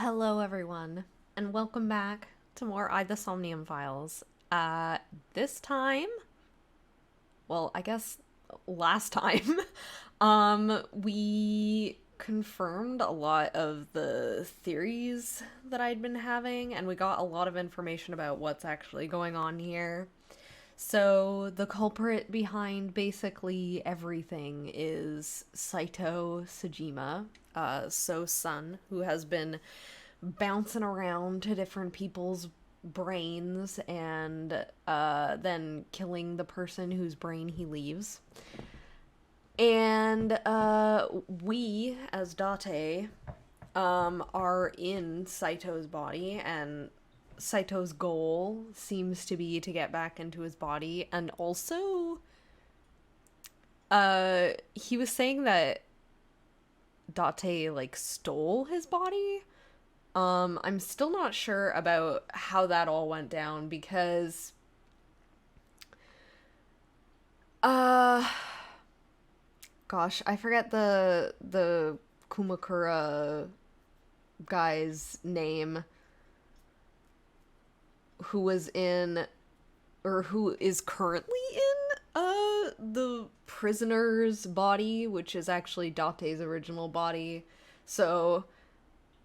Hello, everyone, and welcome back to more Aiba Somnium Files. This time, well, I guess last time, we confirmed a lot of the theories that I'd been having, and we got a lot of information about what's actually going on here. So, the culprit behind basically everything is Saito Sejima, So's son, who has been bouncing around to different people's brains and then killing the person whose brain he leaves. And we, as Date, are in Saito's body, and Saito's goal seems to be to get back into his body. And also, he was saying that Date, like, stole his body. I'm still not sure about how that all went down because, gosh, I forget the Kumakura guy's name who was in, or who is currently in, the prisoner's body, which is actually Date's original body. So,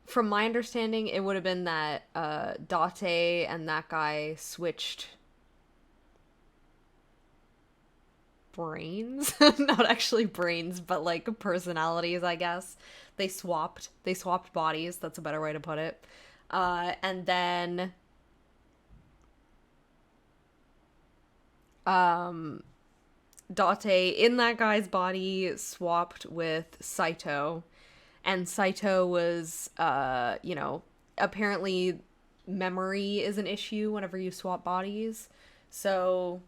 from my understanding, it would have been that Date and that guy switched brains. Not actually brains, but like personalities, I guess. They swapped bodies. That's a better way to put it. And then Date in that guy's body swapped with Saito. And Saito was, apparently memory is an issue whenever you swap bodies. So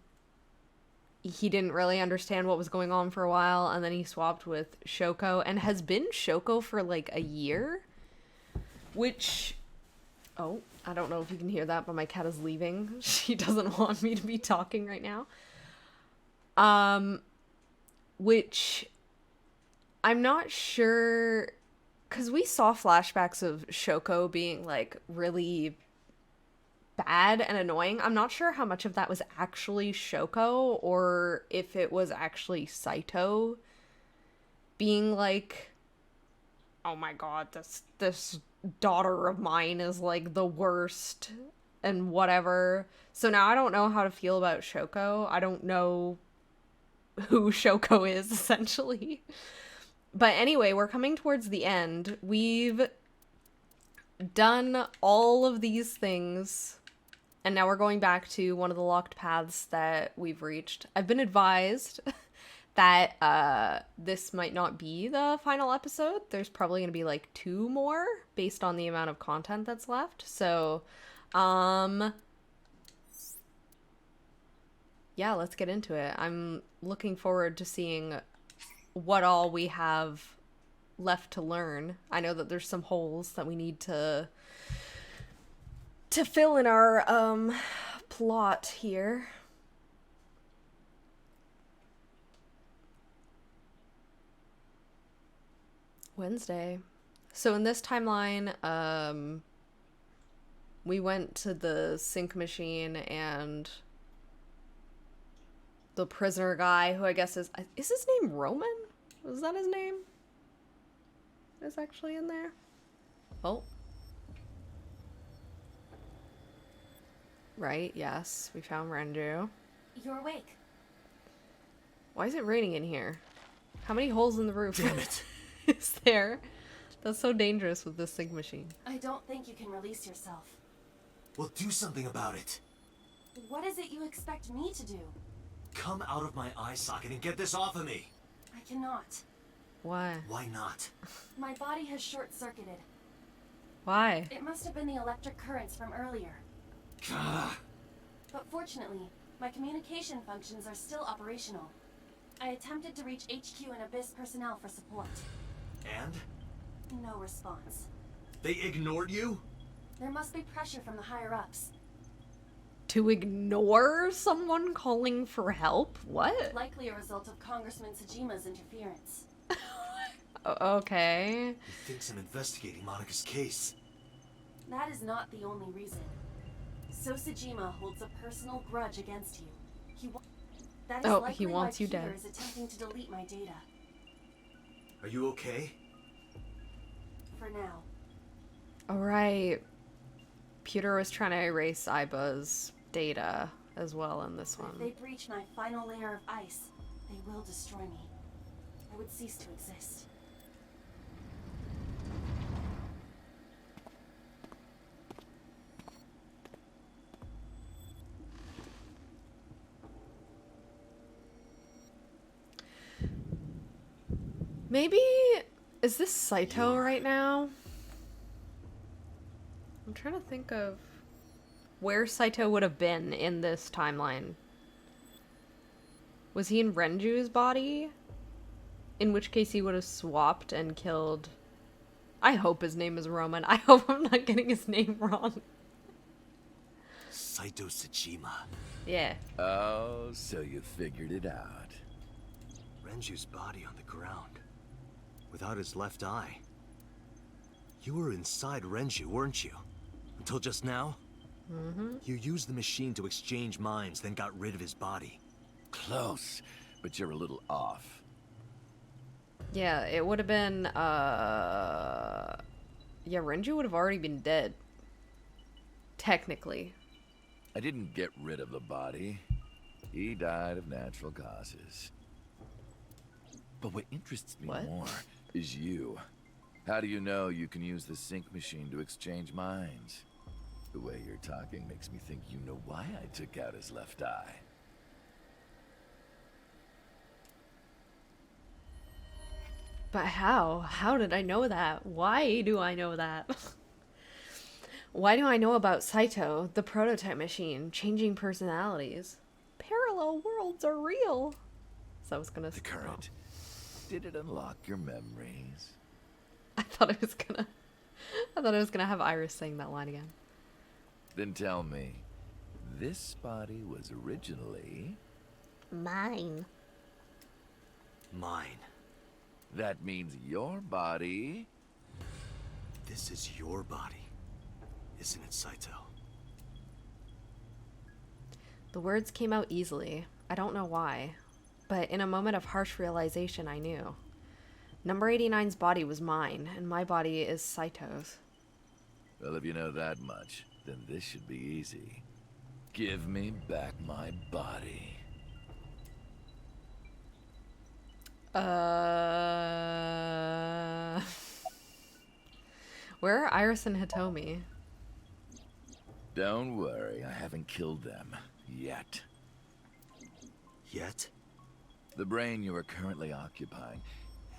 he didn't really understand what was going on for a while, and then he swapped with Shoko, and has been Shoko for like a year. Which, oh, I don't know if you can hear that, but my cat is leaving. She doesn't want me to be talking right now. Which I'm not sure, because we saw flashbacks of Shoko being, like, really bad and annoying. I'm not sure how much of that was actually Shoko, or if it was actually Saito being like, oh my god, this daughter of mine is, like, the worst, and whatever. So now I don't know how to feel about Shoko. I don't know who Shoko is, essentially. But anyway, we're coming towards the end. We've done all of these things, and now we're going back to one of the locked paths that we've reached. I've been advised that this might not be the final episode. There's probably going to be like 2 more based on the amount of content that's left. So, yeah, let's get into it. I'm looking forward to seeing what all we have left to learn. I know that there's some holes that we need to fill in our plot here. Wednesday. So in this timeline, we went to the sync machine, and the prisoner guy, who I guess is his name Roman? Was that his name? Is actually in there? Oh. Right, yes. We found Renju. You're awake. Why is it raining in here? How many holes in the roof Damn it. is there? That's so dangerous with this sync machine. I don't think you can release yourself. Well, do something about it. What is it you expect me to do? Come out of my eye socket and get this off of me. I cannot. Why? Why not? My body has short-circuited. Why? It must have been the electric currents from earlier. Gah. But fortunately, my communication functions are still operational. I attempted to reach HQ and ABIS personnel for support. And? No response. They ignored you? There must be pressure from the higher-ups. To ignore someone calling for help? What? Likely a result of Congressman Sejima's interference. Okay. He thinks I'm investigating Monika's case. That is not the only reason. Sosajima holds a personal grudge against you. That is likely he wants why you Peter dead. is attempting to delete my data. Are you okay? For now. Alright. Peter was trying to erase Aiba's data as well in this But if one. they breach my final layer of ice, they will destroy me. I would cease to exist. Maybe... Is this Saito right now? I'm trying to think of where Saito would have been in this timeline. Was he in Renju's body? In which case he would have swapped and killed... I hope his name is Roman. I hope I'm not getting his name wrong. Saito Sajima. Yeah. Oh, so you figured it out. Renju's body on the ground. Without his left eye. You were inside Renju, weren't you? Until just now? Mm-hmm. You used the machine to exchange minds, then got rid of his body. Close, but you're a little off. Yeah, it would have been, yeah, Renju would have already been dead. Technically. I didn't get rid of the body. He died of natural causes. But what interests me more is you. How do you know you can use the sync machine to exchange minds? The way you're talking makes me think you know why I took out his left eye. But how? How did I know that? Why do I know that? Why do I know about Saito, the prototype machine, changing personalities? Parallel worlds are real. So I was gonna... The current. Did it unlock your memories? I thought it was gonna have Iris saying that line again. Then tell me, this body was originally... Mine. Mine. That means your body... This is your body, isn't it, Saito? The words came out easily. I don't know why. But in a moment of harsh realization, I knew. Number 89's body was mine, and my body is Saito's. Well, if you know that much, then this should be easy. Give me back my body. Where are Iris and Hitomi? Don't worry, I haven't killed them. Yet. Yet? The brain you are currently occupying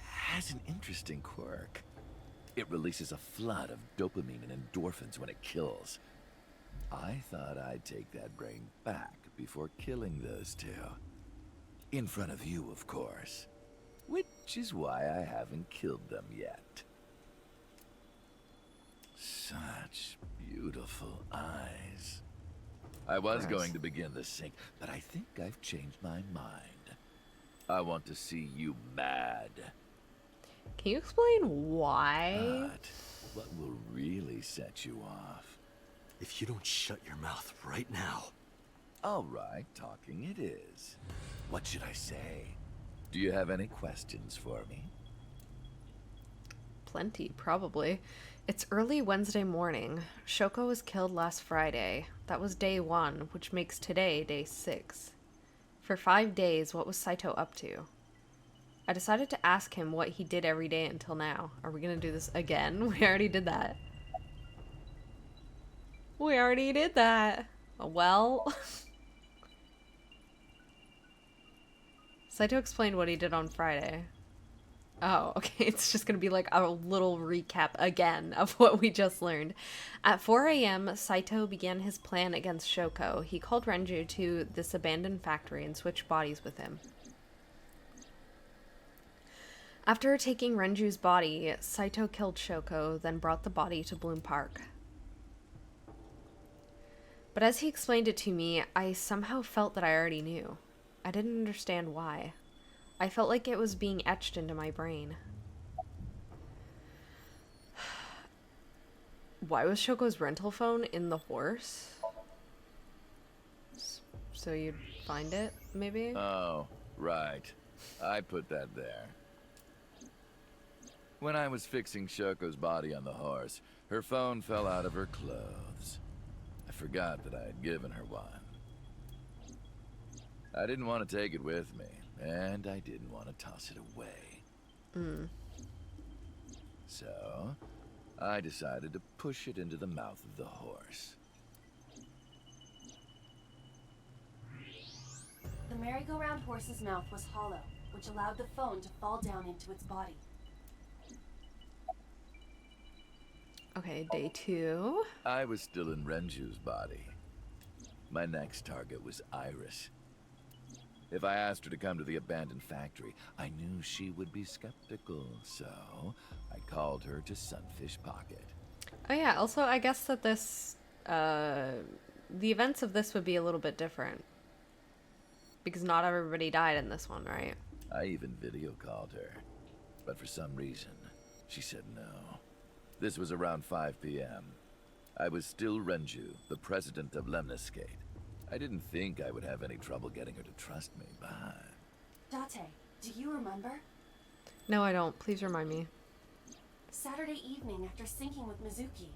has an interesting quirk. It releases a flood of dopamine and endorphins when it kills. I thought I'd take that brain back before killing those two. In front of you, of course. Which is why I haven't killed them yet. Such beautiful eyes. I was going to begin the sync, but I think I've changed my mind. I want to see you mad. Can you explain why? But what will really set you off? If you don't shut your mouth right now. All right, talking it is. What should I say? Do you have any questions for me? Plenty, probably. It's early Wednesday morning. Shoko was killed last Friday. That was day 1, which makes today day 6. For 5 days, what was Saito up to? I decided to ask him what he did every day until now. Are we gonna do this again? We already did that. We already did that. Well... Saito explained what he did on Friday. Oh, okay. It's just gonna be like a little recap again of what we just learned. At 4 a.m., Saito began his plan against Shoko. He called Renju to this abandoned factory and switched bodies with him. After taking Renju's body, Saito killed Shoko, then brought the body to Bloom Park. But as he explained it to me, I somehow felt that I already knew. I didn't understand why. I felt like it was being etched into my brain. Why was Shoko's rental phone in the horse? So you'd find it, maybe? Oh, right. I put that there. When I was fixing Shoko's body on the horse, her phone fell out of her clothes. I forgot that I had given her one. I didn't want to take it with me, and I didn't want to toss it away. So, I decided to push it into the mouth of the horse. The merry-go-round horse's mouth was hollow, which allowed the phone to fall down into its body. Okay, day 2. I was still in Renju's body. My next target was Iris. If I asked her to come to the abandoned factory, I knew she would be skeptical, so I called her to Sunfish Pocket. Oh yeah, also I guess that this, the events of this would be a little bit different. Because not everybody died in this one, right? I even video called her, but for some reason, she said no. This was around 5 p.m. I was still Renju, the president of Lemniscate. I didn't think I would have any trouble getting her to trust me, but... Date, do you remember? No, I don't. Please remind me. Saturday evening after syncing with Mizuki.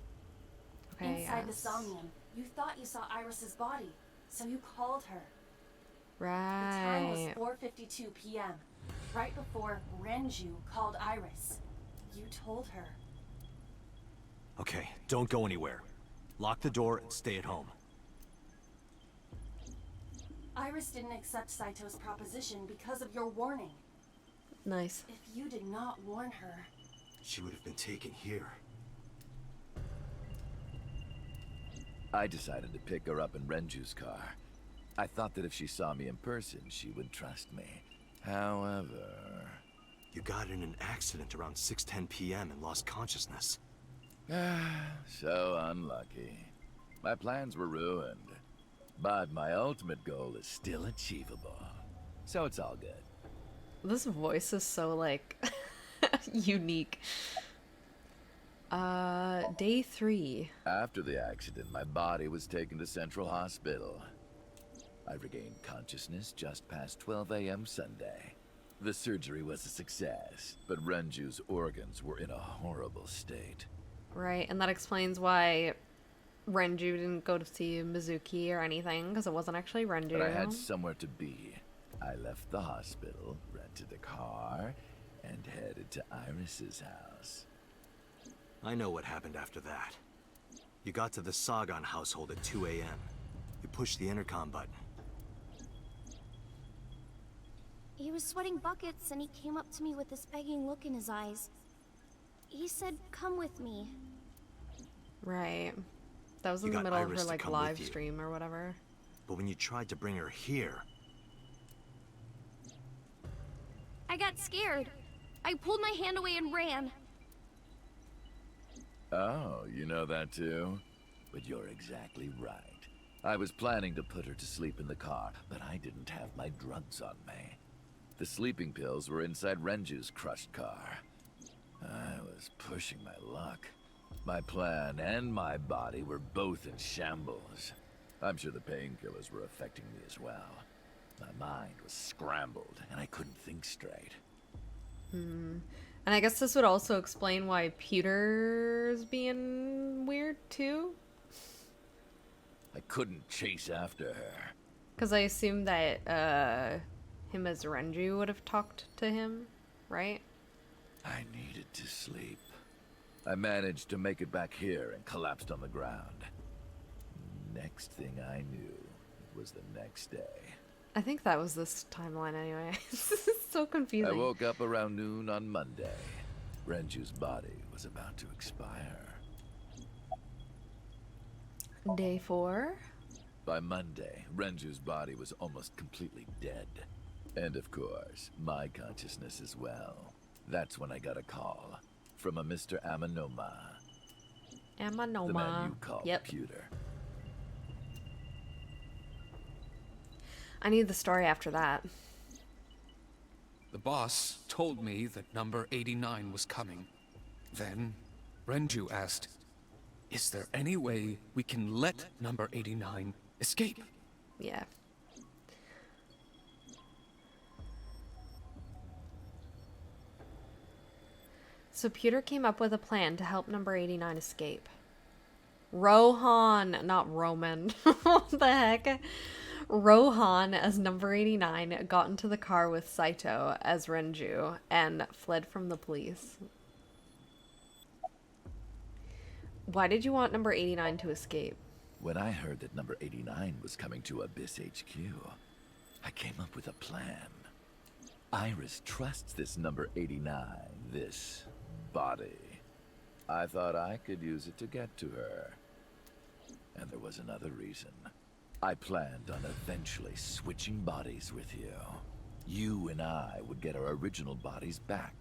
Okay, Inside the yes. Somnium, you thought you saw Iris's body, so you called her. The time was Right. 4:52 p.m., right before Renju called Iris. You told her. Okay, don't go anywhere. Lock the door and stay at home. Iris didn't accept Saito's proposition because of your warning. Nice. If you did not warn her... She would have been taken here. I decided to pick her up in Renju's car. I thought that if she saw me in person, she would trust me. However... You got in an accident around 6:10 p.m. and lost consciousness. So unlucky. My plans were ruined. But my ultimate goal is still achievable. So it's all good. This voice is so, like, unique. Day 3. After the accident, my body was taken to Central Hospital. I regained consciousness just past 12 a.m. Sunday. The surgery was a success, but Renju's organs were in a horrible state. Right, and that explains why Renju didn't go to see Mizuki or anything, because it wasn't actually Renju. But I had somewhere to be. I left the hospital, rented a car, and headed to Iris's house. I know what happened after that. You got to the Sagan household at 2 a.m. You pushed the intercom button. He was sweating buckets and he came up to me with this begging look in his eyes. He said, "Come with me." Right. That was You in the got middle of Iris her, to like, come with live you. stream or whatever. But when you tried to bring her here, I got scared. I pulled my hand away and ran. Oh, you know that too? But you're exactly right. I was planning to put her to sleep in the car, but I didn't have my drugs on me. The sleeping pills were inside Renju's crushed car. I was pushing my luck. My plan and my body were both in shambles. I'm sure the painkillers were affecting me as well. My mind was scrambled, and I couldn't think straight. And I guess this would also explain why Peter's being weird, too. I couldn't chase after her. Because I assume that him as Renju would have talked to him, right? I needed to sleep. I managed to make it back here and collapsed on the ground. Next thing I knew, it was the next day. I think that was this timeline anyway. This is so confusing. I woke up around noon on Monday. Renju's body was about to expire. Day 4. By Monday, Renju's body was almost completely dead. And of course, my consciousness as well. That's when I got a call from a Mr. Amanoma. Amanoma. The man you call Yep. Computer. I need the story after that. The boss told me that number 89 was coming. Then, Renju asked, Is there any way we can let number 89 escape? Yeah. So Pewter came up with a plan to help number 89 escape. Rohan, not Roman. What the heck? Rohan, as number 89, got into the car with Saito as Renju and fled from the police. Why did you want number 89 to escape? When I heard that number 89 was coming to ABIS HQ, I came up with a plan. Iris trusts this number 89, this body. I thought I could use it to get to her. And there was another reason. I planned on eventually switching bodies with you. You and I would get our original bodies back.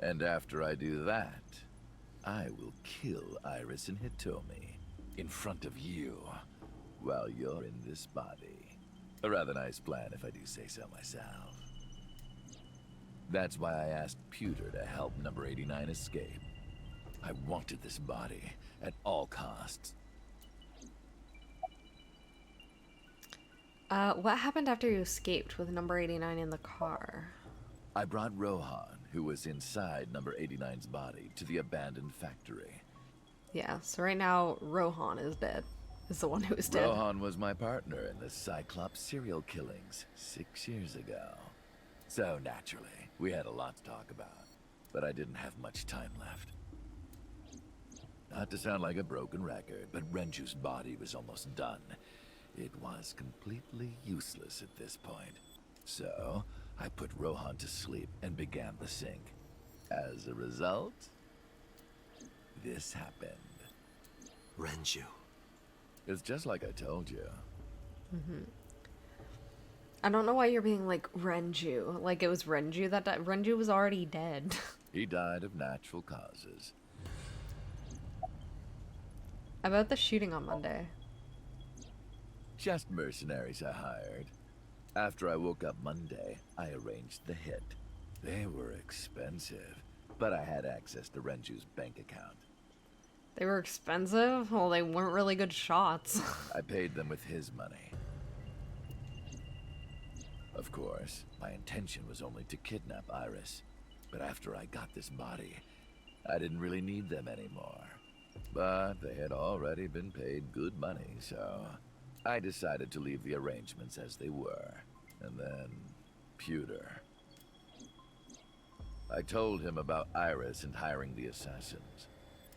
And after I do that, I will kill Iris and Hitomi in front of you while you're in this body. A rather nice plan if I do say so myself. That's why I asked Pewter to help number 89 escape. I wanted this body at all costs. What happened after you escaped with number 89 in the car? I brought Rohan, who was inside number 89's body, to the abandoned factory. Yeah, so right now Rohan is dead. Is the one who is dead. Rohan was my partner in the Cyclops serial killings 6 years ago. So naturally, we had a lot to talk about, but I didn't have much time left. Not to sound like a broken record, but Renju's body was almost done. It was completely useless at this point. So, I put Rohan to sleep and began the sync. As a result, this happened. Renju. It's just like I told you. I don't know why you're being like Renju. Like it was Renju that died. Renju was already dead. He died of natural causes. About the shooting on Monday. Just mercenaries I hired. After I woke up Monday, I arranged the hit. They were expensive, but I had access to Renju's bank account. They were expensive? Well, they weren't really good shots. I paid them with his money. Of course, my intention was only to kidnap Iris. But after I got this body, I didn't really need them anymore. But they had already been paid good money, so I decided to leave the arrangements as they were. And then, Pewter. I told him about Iris and hiring the assassins.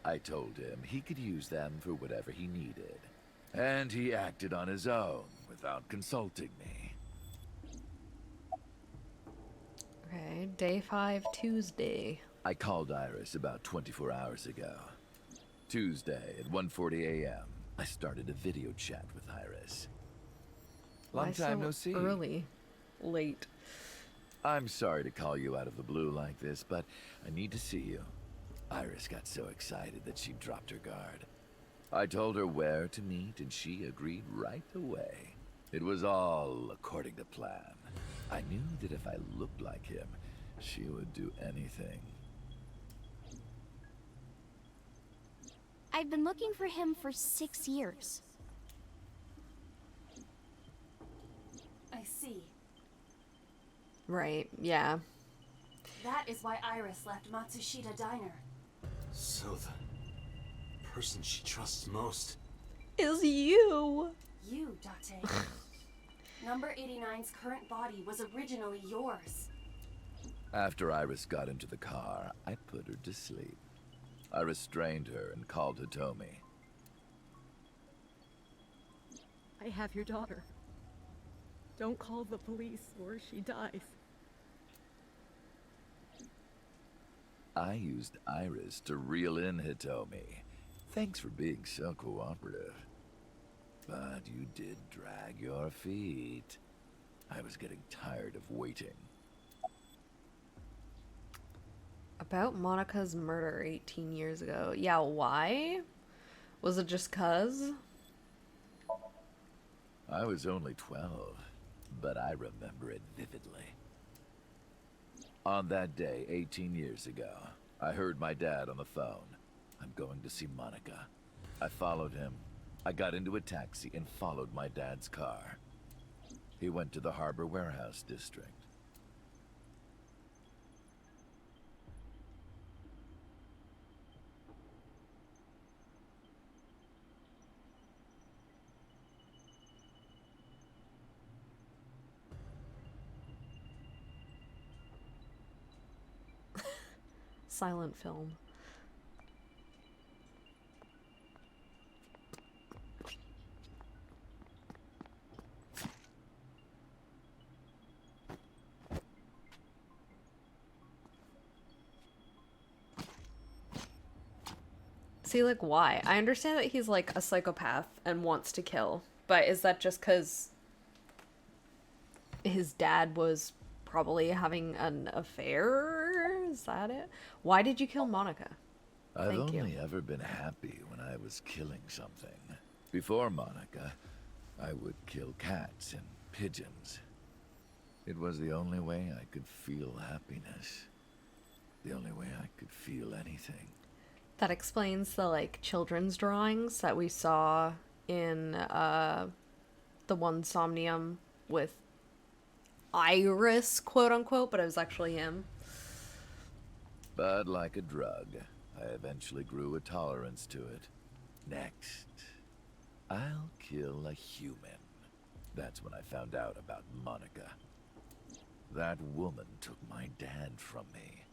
I told him he could use them for whatever he needed. And he acted on his own, without consulting me. Okay, day 5, Tuesday. I called Iris about 24 hours ago. Tuesday at 1:40 a.m., I started a video chat with Iris. Long Why time so no see. Early. Late. I'm sorry to call you out of the blue like this, but I need to see you. Iris got so excited that she dropped her guard. I told her where to meet, and she agreed right away. It was all according to plan. I knew that if I looked like him, she would do anything. I've been looking for him for 6 years. I see. Right, yeah. That is why Iris left Matsushita Diner. So the person she trusts most. Is you! You, Date. Number 89's current body was originally yours. After Iris got into the car, I put her to sleep. I restrained her and called Hitomi. I have your daughter. Don't call the police or she dies. I used Iris to reel in Hitomi. Thanks for being so cooperative. But you did drag your feet. I was getting tired of waiting. About Monica's murder 18 years ago. Yeah, why? Was it just 'cause? I was only 12, but I remember it vividly. On that day, 18 years ago, I heard my dad on the phone. I'm going to see Monica. I followed him. I got into a taxi and followed my dad's car. He went to the Harbor Warehouse District. Silent film. See, like, why? I understand that he's, like, a psychopath and wants to kill, but is that just because his dad was probably having an affair? Is that it? Why did you kill Monica? I've Thank you. only ever been happy when I was killing something. Before Monica, I would kill cats and pigeons. It was the only way I could feel happiness. The only way I could feel anything. That explains the, like, children's drawings that we saw in the one Somnium with Iris, quote unquote, but it was actually him. But like a drug, I eventually grew a tolerance to it. Next, I'll kill a human. That's when I found out about Monica. That woman took my dad from me.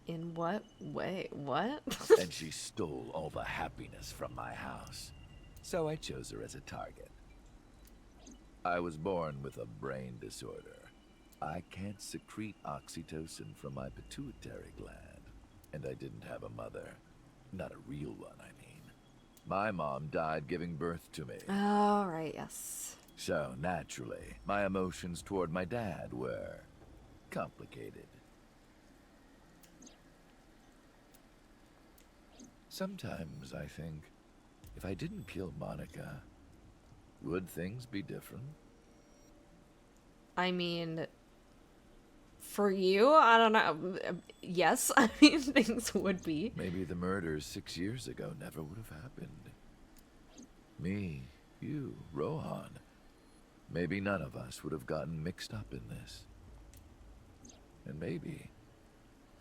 In what way? What? And she stole all the happiness from my house. So I chose her as a target. I was born with a brain disorder. I can't secrete oxytocin from my pituitary gland. And I didn't have a mother. Not a real one, I mean. My mom died giving birth to me. All right, yes. So, naturally, my emotions toward my dad were complicated. Sometimes I think, if I didn't kill Monica, would things be different? I mean, for you, I don't know. Yes, I mean, things would be. Maybe the murders 6 years ago never would have happened. Me, you, Rohan. Maybe none of us would have gotten mixed up in this. And maybe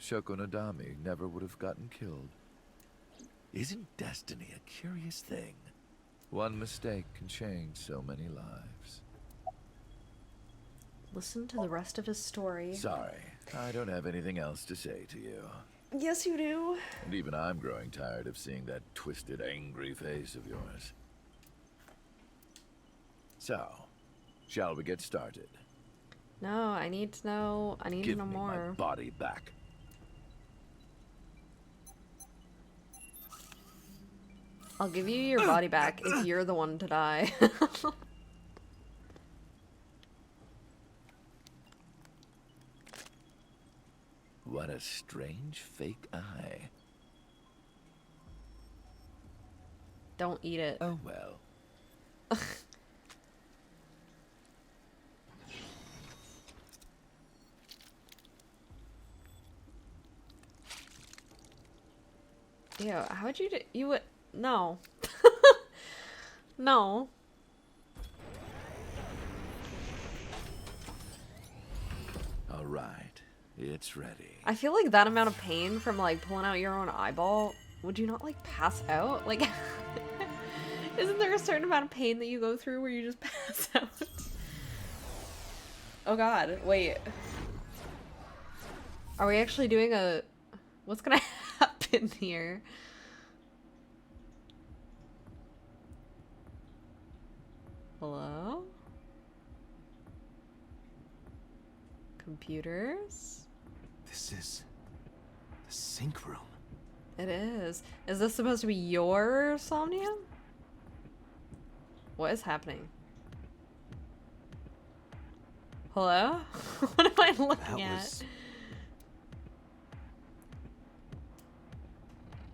Shoko Nadami never would have gotten killed. Isn't destiny a curious thing? One mistake can change so many lives. Listen to the rest of his story. Sorry, I don't have anything else to say to you. Yes, you do. And even I'm growing tired of seeing that twisted, angry face of yours. So, shall we get started? No, I need to know. I need Give to know me more. my body back. I'll give you your body back if you're the one to die. What a strange fake eye. Don't eat it. Oh well. Ew, how would you do? You would. No. No. All right, it's ready. I feel like that amount of pain from, like, pulling out your own eyeball, would you not, like, pass out? Like, isn't there a certain amount of pain that you go through where you just pass out? Oh god, wait. Are we actually doing a... What's gonna happen here? Hello? Computers? This is the sync room. It is. Is this supposed to be your Somnium? What is happening? Hello? What am I looking That at? was...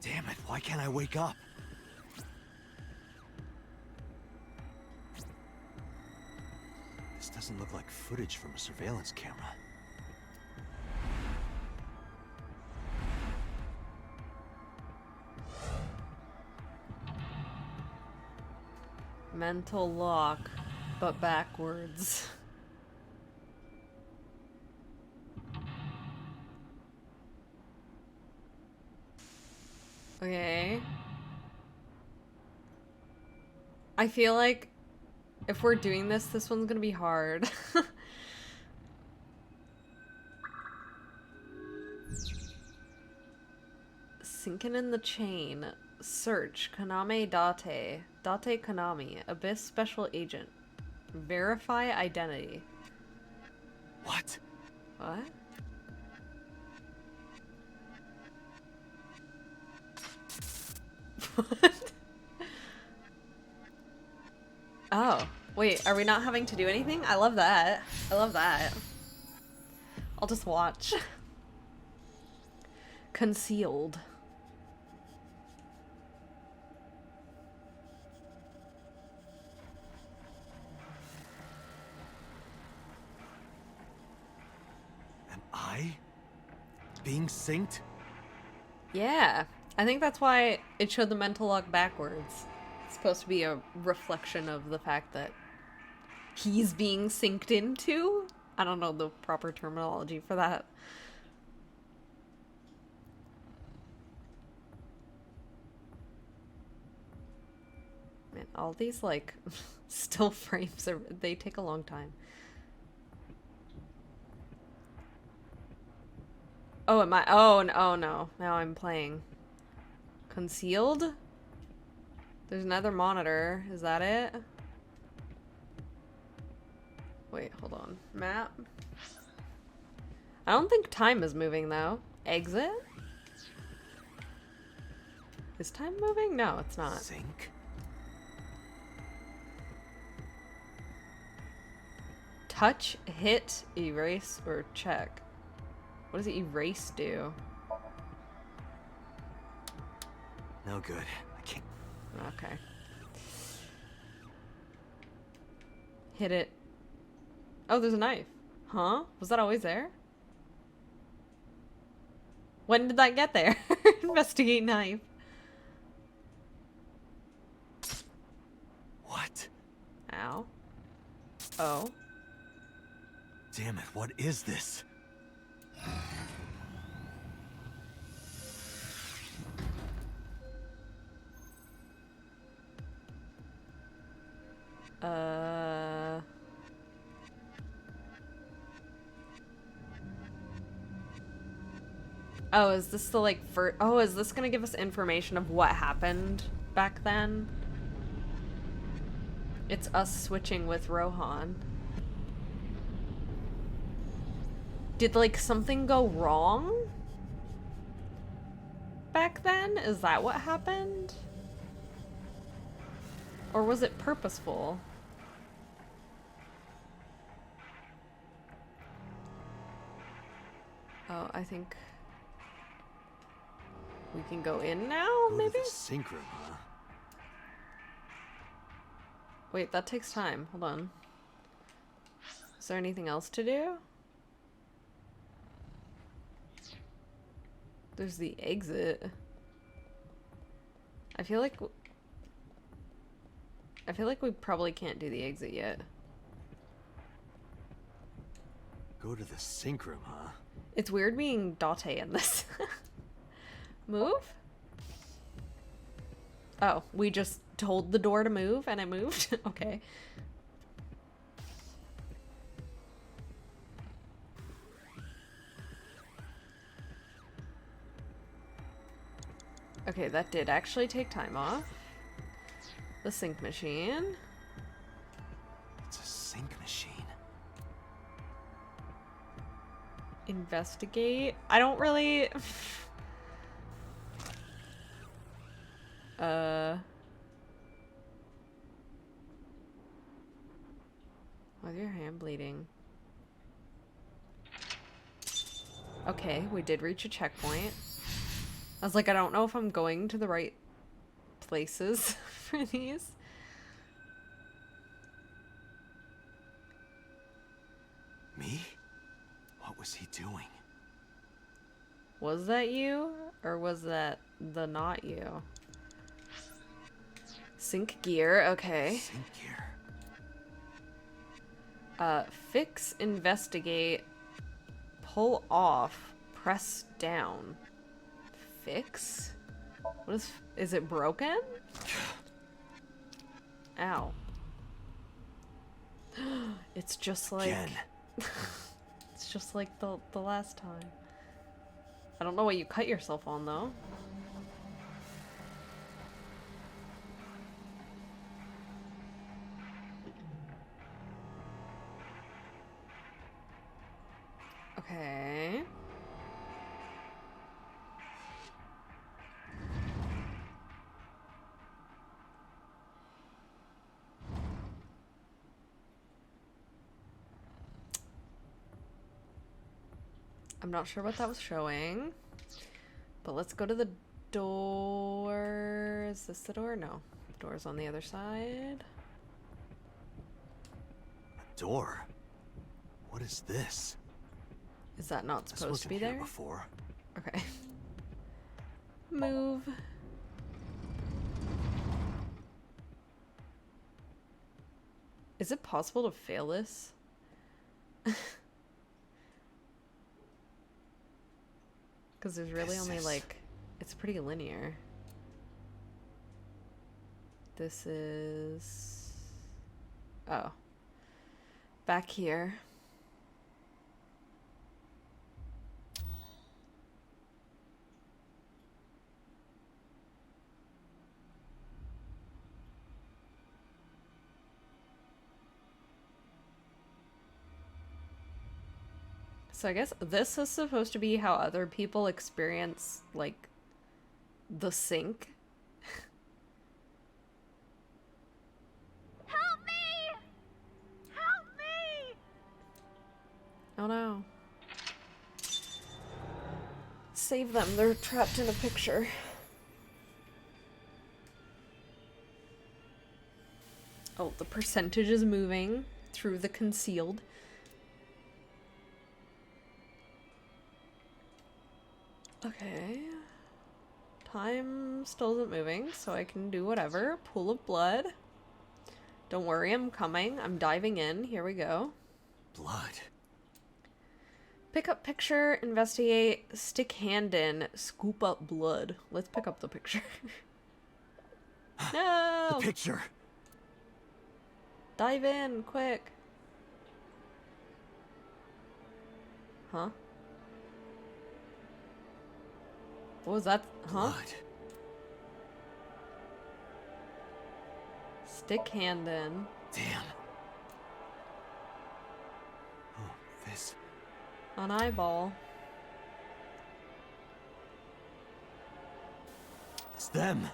Damn it, why can't I wake up? This doesn't look like footage from a surveillance camera. Mental lock, but backwards. Okay. I feel like if we're doing this, this one's gonna be hard. Sinking in the chain. Search. Kaname Date. Date Kanami. Abyss Special Agent. Verify identity. What? What? What? Oh. Wait, are we not having to do anything? I love that. I love that. I'll just watch. Concealed. Am I being synced? Yeah. I think that's why it showed the mental lock backwards. It's supposed to be a reflection of the fact that he's being synced into. I don't know the proper terminology for that. Man, all these like still frames they take a long time. Oh, am I? Oh, no. Now I'm playing. Concealed? There's another monitor. Is that it? Wait, hold on. Map? I don't think time is moving, though. Exit? Is time moving? No, it's not. Sync? Touch, hit, erase, or check. What does erase do? No good. I can't. Okay. Hit it. Oh, there's a knife. Huh? Was that always there? When did that get there? Investigate knife. What? Ow. Oh. Damn it, what is this? Oh, is this the like first? Oh, is this gonna give us information of what happened back then? It's us switching with Rohan. Did like something go wrong back then? Is that what happened? Or was it purposeful? Oh, I think we can go in now, Go maybe? to the sync room, huh? Wait, that takes time. Hold on. Is there anything else to do? There's the exit. I feel like we probably can't do the exit yet. Go to the sync room, huh? It's weird being Date in this. Move? Oh, we just told the door to move and it moved? Okay. Okay, that did actually take time off. The sync machine. It's a sync machine. Investigate. I don't really... Why's your hand bleeding? Okay, we did reach a checkpoint. I was like, I don't know if I'm going to the right places for these. Me? What was he doing? Was that you? Or was that the not you? Sync gear, okay. Sync gear. Fix, investigate, pull off, press down. Fix? What is it broken? Ow. It's just like... Again. It's just like the last time. I don't know what you cut yourself on, though. Okay. I'm not sure what that was showing, but let's go to the door. Is this the door? No. The door's on the other side. A door? What is this? Is that not This supposed to be wasn't here there? before. Okay. Move. Is it possible to fail this? Because there's really only like, it's pretty linear. This is, oh, back here. So I guess this is supposed to be how other people experience, like, the sync. Help me! Help me! Oh no. Save them, they're trapped in a picture. Oh, the percentage is moving through the concealed. Okay. Time still isn't moving, so I can do whatever. Pool of blood. Don't worry, I'm coming. I'm diving in. Here we go. Blood. Pick up picture, investigate, stick hand in, scoop up blood. Let's pick up the picture. No! The picture. Dive in, quick. Huh? What was that? Huh? Blood. Stick hand in. Damn. Oh, this. An eyeball. It's them.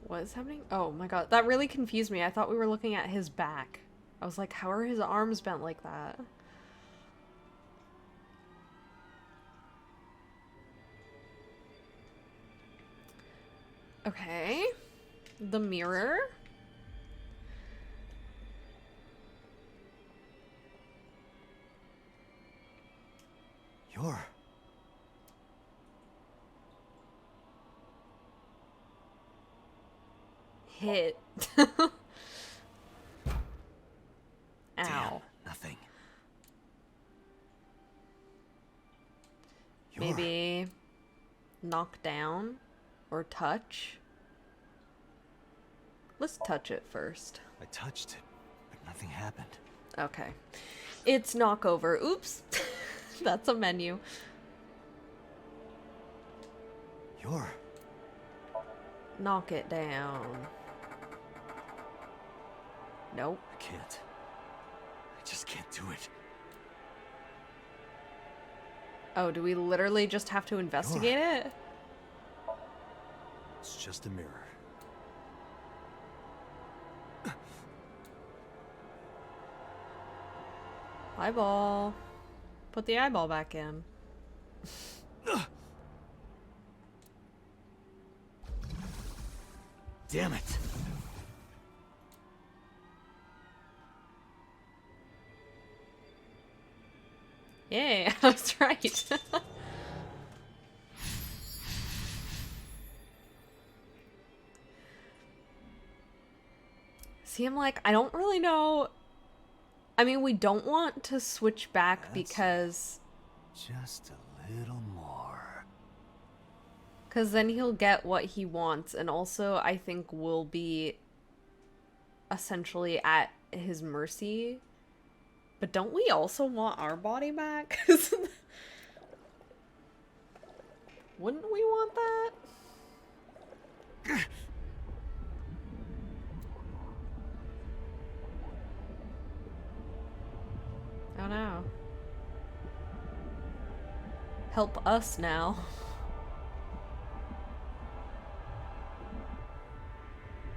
What is happening? Oh my god, that really confused me. I thought we were looking at his back. I was like, how are his arms bent like that? Okay. The mirror. You're... Hit. Damn, Ow. nothing. You're... Maybe knock down or touch. Let's touch it first. I touched it, but nothing happened. Okay. It's knockover. Oops. That's a menu. You're... Knock it down. Nope. I can't. I just can't do it. Oh, do we literally just have to investigate it? It's just a mirror. Eyeball. Put the eyeball back in. Damn it. Yeah, that's right. See, I'm like, I don't really know. I mean, we don't want to switch back because... Just a little more. Because then he'll get what he wants, and also I think we'll be essentially at his mercy. But don't we also want our body back? Wouldn't we want that? Oh no. Help us now.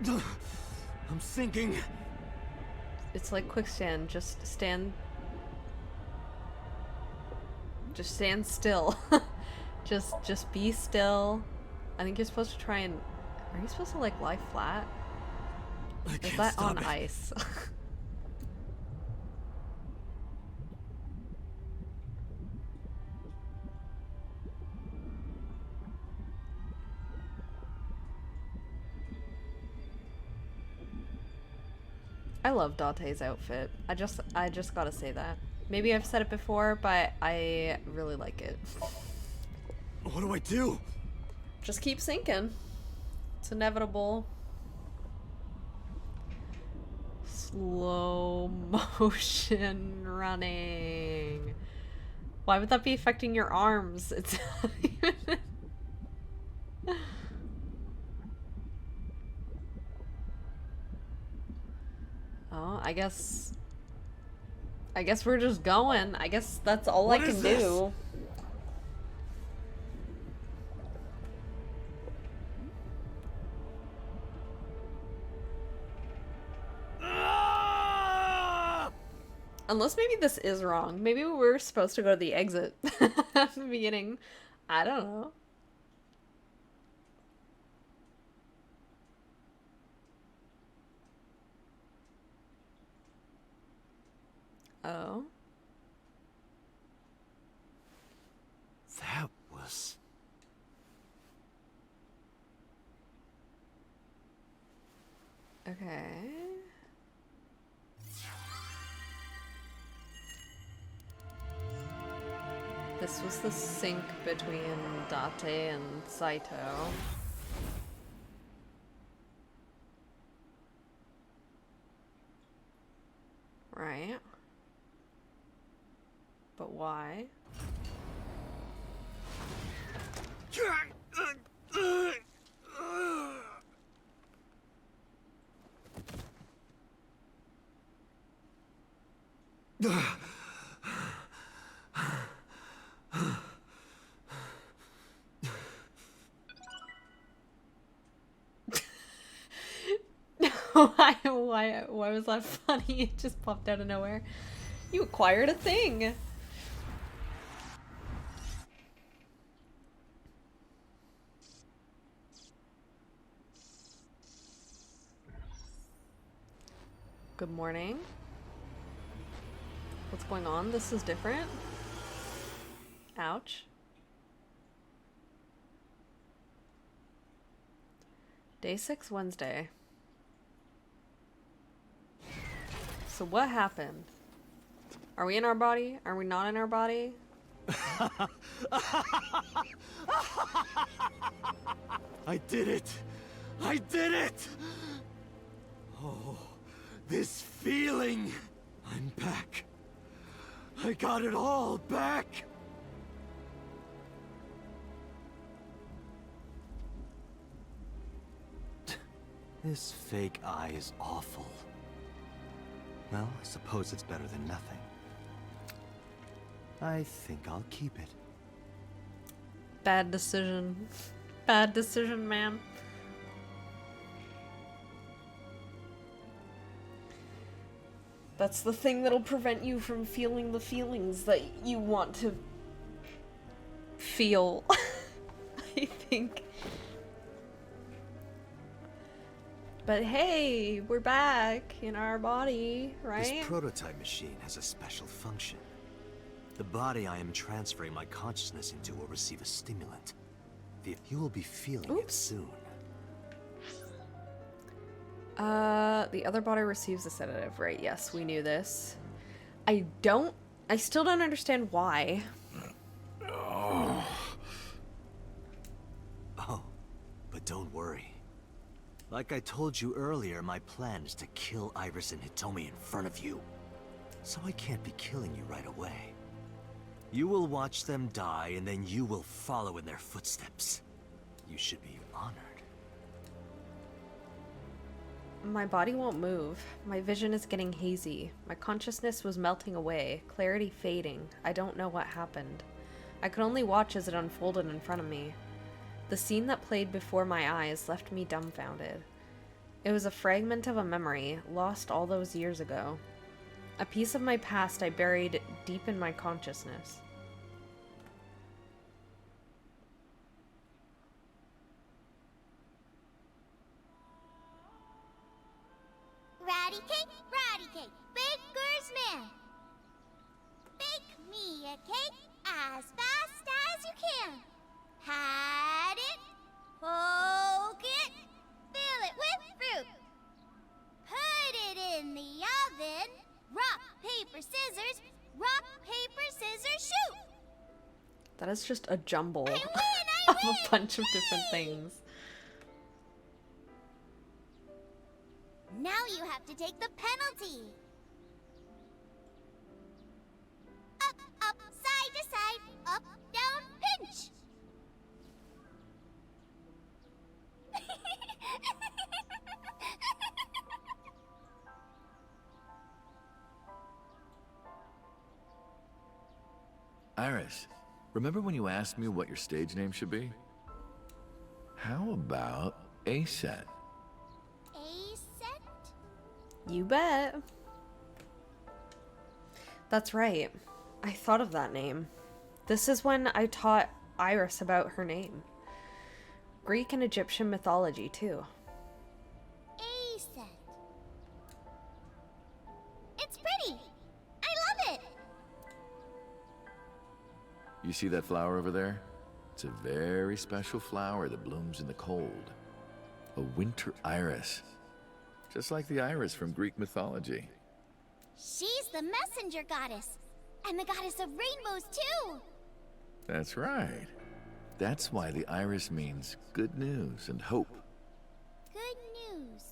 I'm sinking. It's like quicksand. Just stand still. just be still. I think you're supposed to try and... Are you supposed to like lie flat? Is that on ice? I love Date's outfit. I just gotta say that. Maybe I've said it before, but I really like it. What do I do? Just keep sinking. It's inevitable. Slow motion running. Why would that be affecting your arms? It's Oh, I guess we're just going. I guess that's all I can do. Unless maybe this is wrong. Maybe we're supposed to go to the exit at the beginning. I don't know. Oh. That was... Okay. This was the sync between Date and Saito. Right. But why? Why was that funny? It just popped out of nowhere. You acquired a thing. Good morning. What's going on? This is different. Ouch. Day 6, Wednesday. So what happened? Are we in our body? Are we not in our body? I did it! I did it! Oh, this feeling! I'm back. I got it all back! This fake eye is awful. Well, I suppose it's better than nothing. I think I'll keep it. Bad decision. Bad decision, man. That's the thing that'll prevent you from feeling the feelings that you want to feel. I think. But hey, we're back in our body, right? This prototype machine has a special function. The body I am transferring my consciousness into will receive a stimulant. You will be feeling it soon. The other body receives a sedative, right? Yes, we knew this. I still don't understand why. Oh, but don't worry. Like I told you earlier, my plan is to kill Iris and Hitomi in front of you. So I can't be killing you right away. You will watch them die, and then you will follow in their footsteps. You should be honored. My body won't move. My vision is getting hazy. My consciousness was melting away, clarity fading. I don't know what happened. I could only watch as it unfolded in front of me. The scene that played before my eyes left me dumbfounded. It was a fragment of a memory, lost all those years ago. A piece of my past I buried deep in my consciousness. Ratty cake, baker's man. Bake me a cake as fast as you can. Had it, poke it, fill it with fruit. Put it in the oven. Rock, paper, scissors. Rock, paper, scissors, shoot. That is just a jumble I of win! a bunch of different things. Now you have to take the penalty. Up, up, side to side, up, down, pinch. Iris, remember when you asked me what your stage name should be? How about A-Set? You bet. That's right. I thought of that name. This is when I taught Iris about her name. Greek and Egyptian mythology, too. A-Set. It's pretty. I love it. You see that flower over there? It's a very special flower that blooms in the cold. A winter iris. Just like the iris from Greek mythology. She's the messenger goddess. And the goddess of rainbows, too. That's right. That's why the iris means good news and hope. Good news.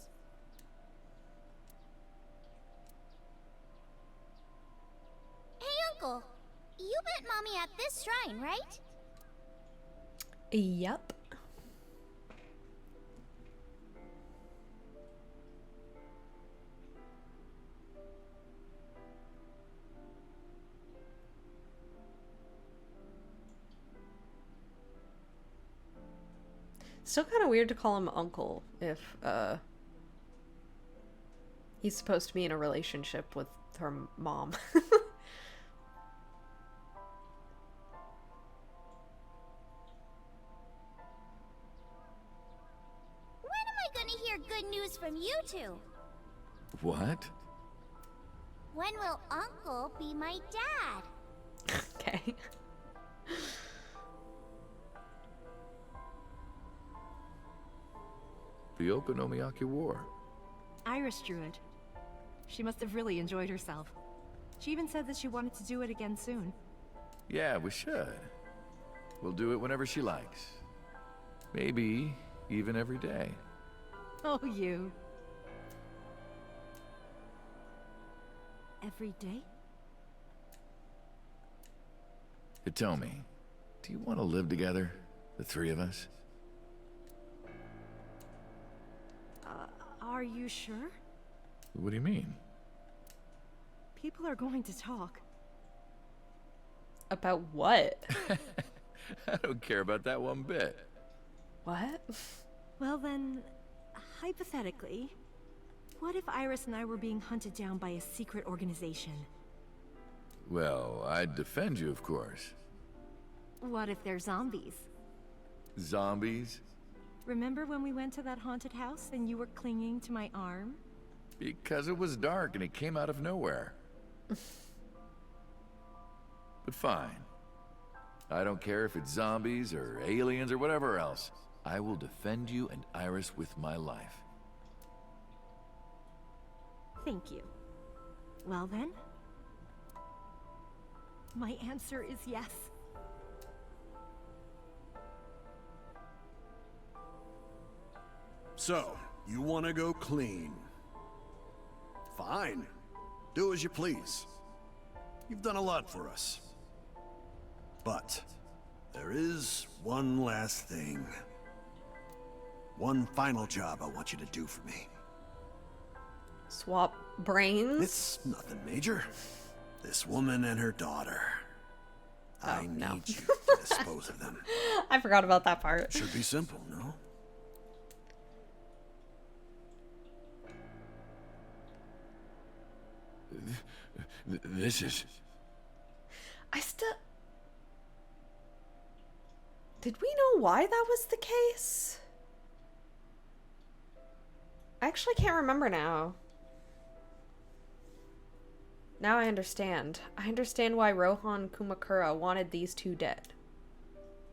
Hey, Uncle. You met Mommy at this shrine, right? Yep. Still kind of weird to call him uncle if he's supposed to be in a relationship with her mom. When am I gonna hear good news from you two? What? When will Uncle be my dad? Okay. The Okonomiyaki War. Iris drew it. She must have really enjoyed herself. She even said that she wanted to do it again soon. Yeah, we should. We'll do it whenever she likes. Maybe even every day. Oh, you. Every day? Hitomi, do you want to live together? The three of us? Are you sure? What do you mean? People are going to talk. About what? I don't care about that one bit. What? Well then, hypothetically, what if Iris and I were being hunted down by a secret organization? Well, I'd defend you, of course. What if they're zombies? Zombies? Remember when we went to that haunted house and you were clinging to my arm? Because it was dark and it came out of nowhere. But fine. I don't care if it's zombies or aliens or whatever else. I will defend you and Iris with my life. Thank you. Well then, my answer is yes. So, you want to go clean? Fine. Do as you please. You've done a lot for us. But there is one last thing. One final job I want you to do for me. Swap brains? It's nothing major. This woman and her daughter. I need you to dispose of them. I forgot about that part. Should be simple, no? This is... I still... Did we know why that was the case? I actually can't remember now. Now I understand. I understand why Rohan Kumakura wanted these two dead.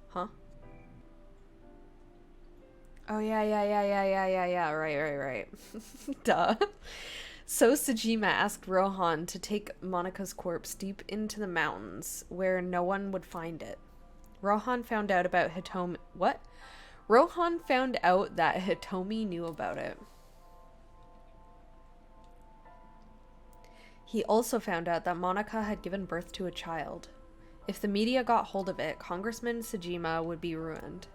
Huh? Oh, yeah. Right. Duh. So Sejima asked Rohan to take Monika's corpse deep into the mountains, where no one would find it. Rohan found out about Hitomi... What? Rohan found out that Hitomi knew about it. He also found out that Monika had given birth to a child. If the media got hold of it, Congressman Sejima would be ruined.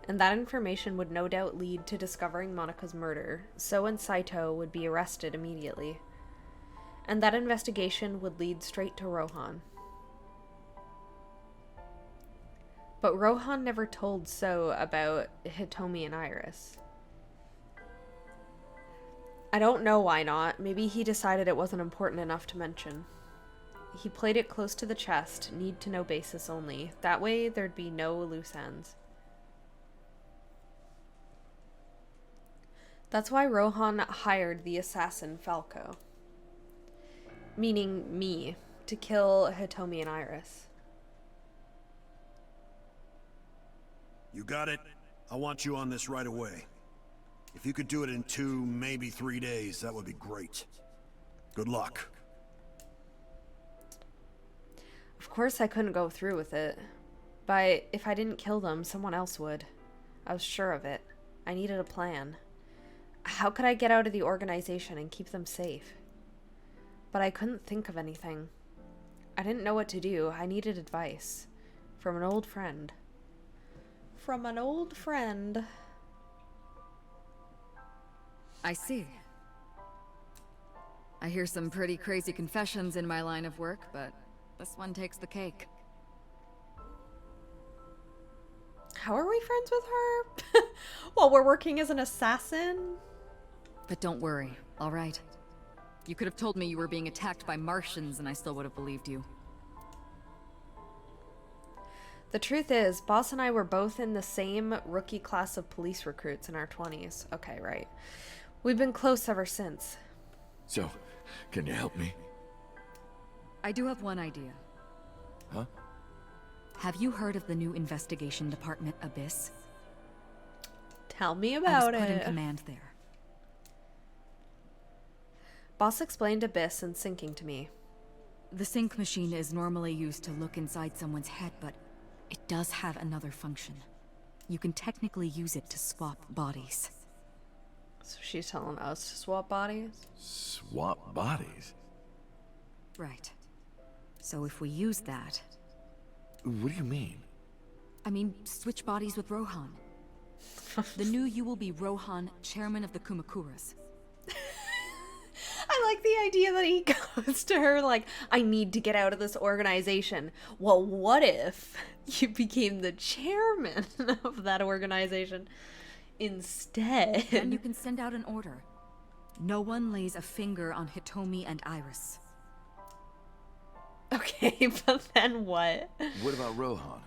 And that information would no doubt lead to discovering Monika's murder. So and Saito would be arrested immediately. And that investigation would lead straight to Rohan. But Rohan never told So about Hitomi and Iris. I don't know why not. Maybe he decided it wasn't important enough to mention. He played it close to the chest, need-to-know basis only. That way, there'd be no loose ends. That's why Rohan hired the assassin Falco. Meaning me, to kill Hitomi and Iris. You got it? I want you on this right away. If you could do it in 2, maybe 3 days, that would be great. Good luck. Of course I couldn't go through with it. But if I didn't kill them, someone else would. I was sure of it. I needed a plan. How could I get out of the organization and keep them safe? But I couldn't think of anything. I didn't know what to do. I needed advice. From an old friend. From an old friend. I see. I hear some pretty crazy confessions in my line of work, but this one takes the cake. How are we friends with her? While we're working as an assassin? But don't worry, all right? You could have told me you were being attacked by Martians and I still would have believed you. The truth is, Boss and I were both in the same rookie class of police recruits in our 20s. Okay, right. We've been close ever since. So, can you help me? I do have one idea. Huh? Have you heard of the new investigation department, ABIS? Tell me I about was put in it. command there. Boss explained ABIS and syncing to me. The sync machine is normally used to look inside someone's head, but it does have another function. You can technically use it to swap bodies. So she's telling us to swap bodies? Swap bodies? Right. So if we use that... What do you mean? I mean, switch bodies with Rohan. The new you will be Rohan, chairman of the Kumakuras. I like the idea that he goes to her like, I need to get out of this organization. Well, what if you became the chairman of that organization instead? Then you can send out an order. No one lays a finger on Hitomi and Iris. Okay, but then what? What about Rohan?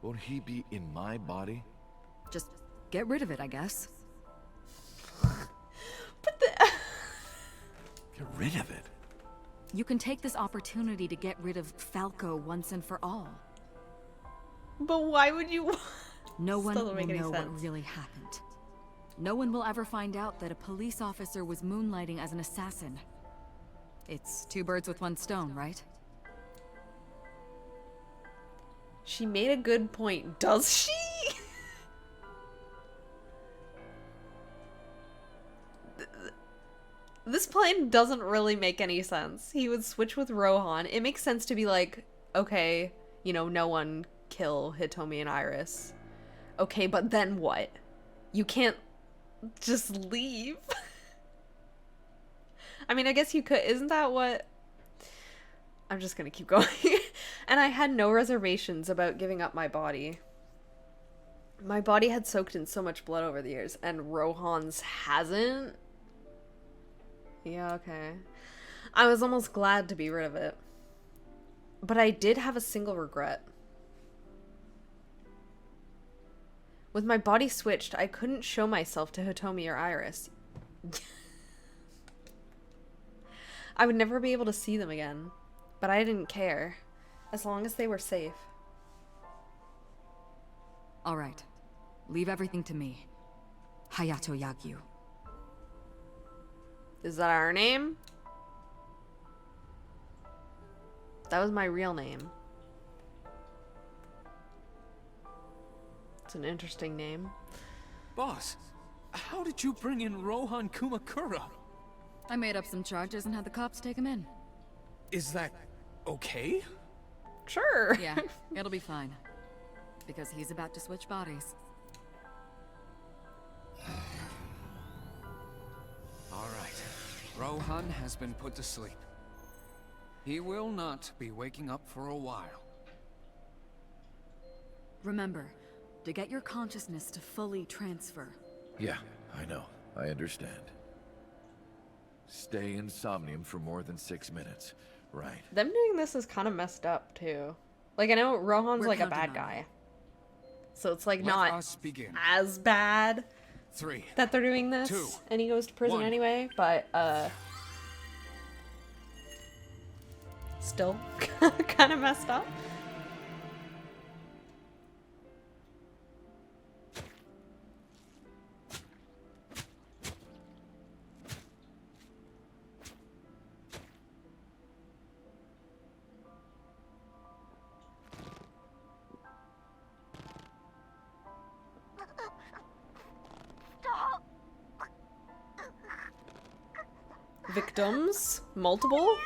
Won't he be in my body? Just get rid of it, I guess. But the... Get rid of it? You can take this opportunity to get rid of Falco once and for all. But why would you? No one Still will doesn't make any know sense. what really happened. No one will ever find out that a police officer was moonlighting as an assassin. It's two birds with one stone, right? She made a good point. Does she? This plan doesn't really make any sense. He would switch with Rohan. It makes sense to be like, okay, you know, no one kill Hitomi and Iris. Okay, but then what? You can't just leave. I mean, I guess you could. Isn't that what... I'm just gonna keep going. And I had no reservations about giving up my body. My body had soaked in so much blood over the years, and Rohan's hasn't. Yeah, okay. I was almost glad to be rid of it. But I did have a single regret. With my body switched, I couldn't show myself to Hitomi or Iris. I would never be able to see them again. But I didn't care. As long as they were safe. Alright. Leave everything to me. Hayato Yagyu. Is that our name? That was my real name. It's an interesting name. Boss, how did you bring in Rohan Kumakura? I made up some charges and had the cops take him in. Is that okay? Sure. Yeah, it'll be fine. Because he's about to switch bodies. All right. Rohan has been put to sleep. He will not be waking up for a while. Remember, to get your consciousness to fully transfer. Yeah, I know. I understand. Stay in Somnium for more than 6 minutes. Right. Them doing this is kind of messed up, too. Like, I know Rohan's We're like a counting bad on guy. So it's like Let not us begin. as bad 3. that they're doing this. 2, And he goes to prison 1. anyway, but, still kind of messed up. Victims? Multiple?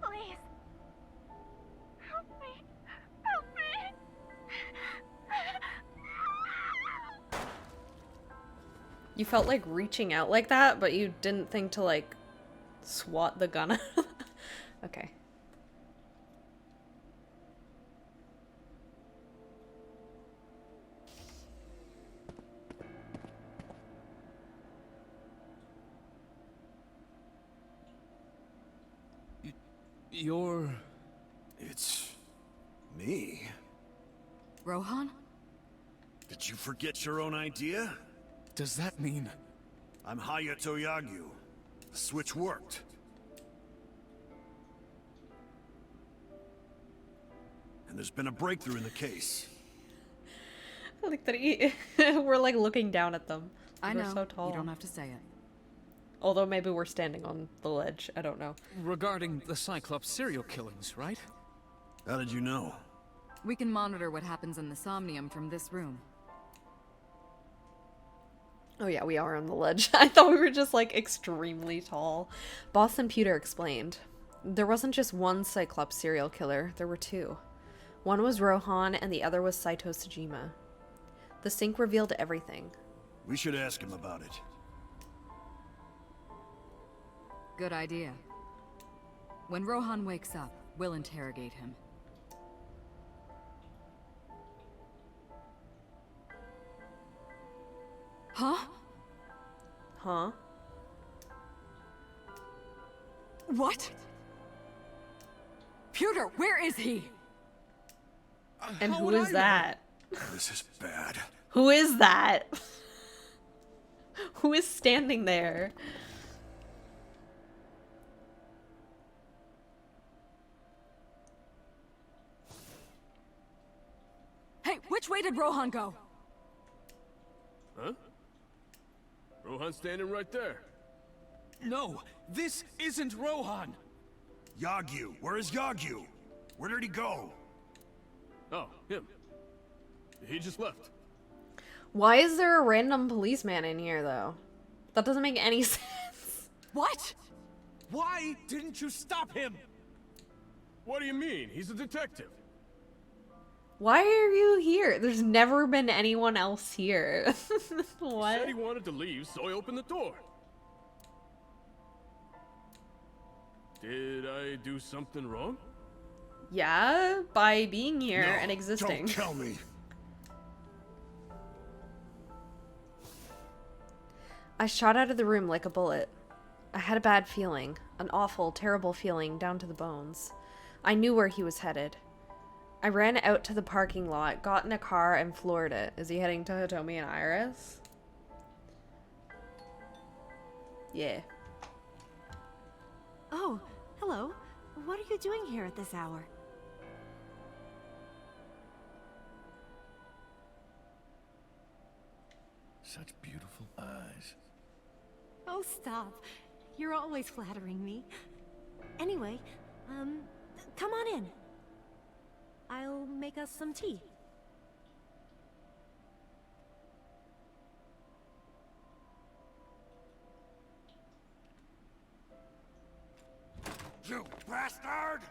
Please. Help me. Help me. You felt like reaching out like that, but you didn't think to like swat the gun. Okay. You're... It's... me? Rohan? Did you forget your own idea? Does that mean... I'm Hayato Yagyu. The switch worked. And there's been a breakthrough in the case. I like that we're like looking down at them. I We're know. so tall. You don't have to say it. Although maybe we're standing on the ledge. I don't know. regarding the Cyclops serial killings, right? How did you know? We can monitor what happens in the Somnium from this room. Oh yeah, we are on the ledge. I thought we were just like extremely tall. Boston Pewter explained. There wasn't just one Cyclops serial killer, there were two. One was Rohan and the other was Saito Tsujima. The sync revealed everything. We should ask him about it. Good idea. When Rohan wakes up, we'll interrogate him. Huh? Huh? What? Pewter, where is he? And How who would is I know? that? This is bad. Who is that? Who is standing there? Hey, which way did Rohan go? Huh? Rohan's standing right there. No, this isn't Rohan. Yagyu, where is Yagyu? Where did he go? Oh, him. He just left. Why is there a random policeman in here, though? That doesn't make any sense. What? Why didn't you stop him? What do you mean? He's a detective. Why are you here? There's never been anyone else here. He What? said he wanted to leave, so I opened the door. Did I do something wrong? Yeah, by being here No, and existing. Don't tell me. I shot out of the room like a bullet. I had a bad feeling, an awful, terrible feeling down to the bones. I knew where he was headed. I ran out to the parking lot, got in a car, and floored it. Is he heading to Hitomi and Iris? Yeah. Oh, hello. What are you doing here at this hour? Such beautiful eyes. Oh, stop. You're always flattering me. Anyway, come on in. I'll make us some tea. You bastard!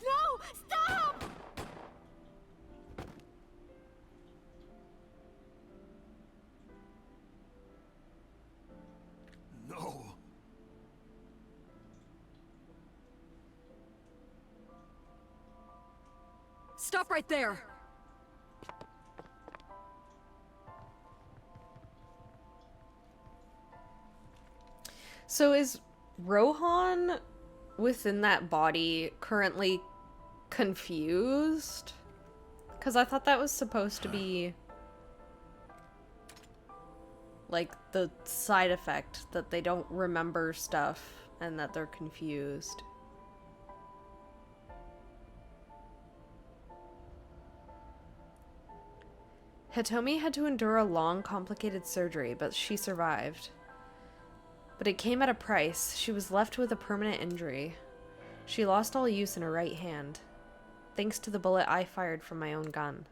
No! Stop! No. Stop right there! So is Rohan within that body currently confused? Because I thought that was supposed to be like the side effect that they don't remember stuff and that they're confused. Hitomi had to endure a long, complicated surgery, but she survived. But it came at a price. She was left with a permanent injury. She lost all use in her right hand, thanks to the bullet I fired from my own gun.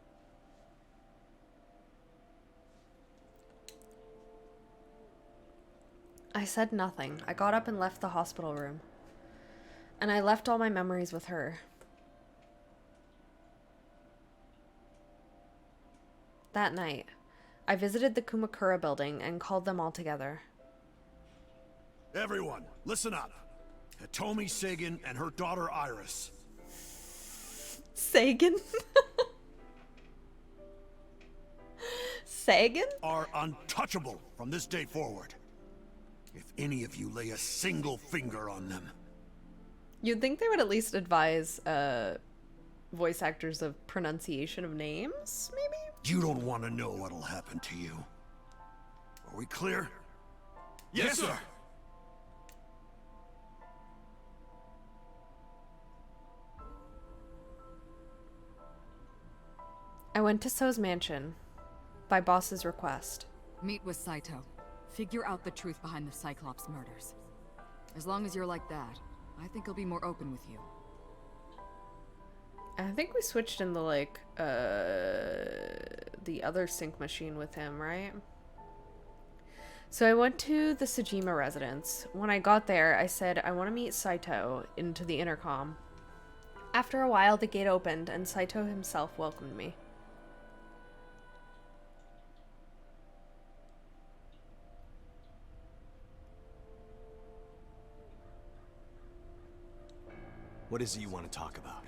I said nothing. I got up and left the hospital room. And I left all my memories with her. That night, I visited the Kumakura building and called them all together. Everyone, listen up. Hitomi Sagan and her daughter Iris. Sagan? Sagan? Are untouchable from this day forward. If any of you lay a single finger on them. You'd think they would at least advise voice actors of pronunciation of names, maybe? You don't want to know what'll happen to you. Are we clear? Yes, sir. I went to So's mansion, by boss's request. Meet with Saito. Figure out the truth behind the Cyclops murders. As long as you're like that, I think he'll be more open with you. I think we switched in the, like, the other sync machine with him, right? So I went to the Sejima residence. When I got there, I said, I want to meet Saito into the intercom. After a while, the gate opened, and Saito himself welcomed me. What is it you want to talk about?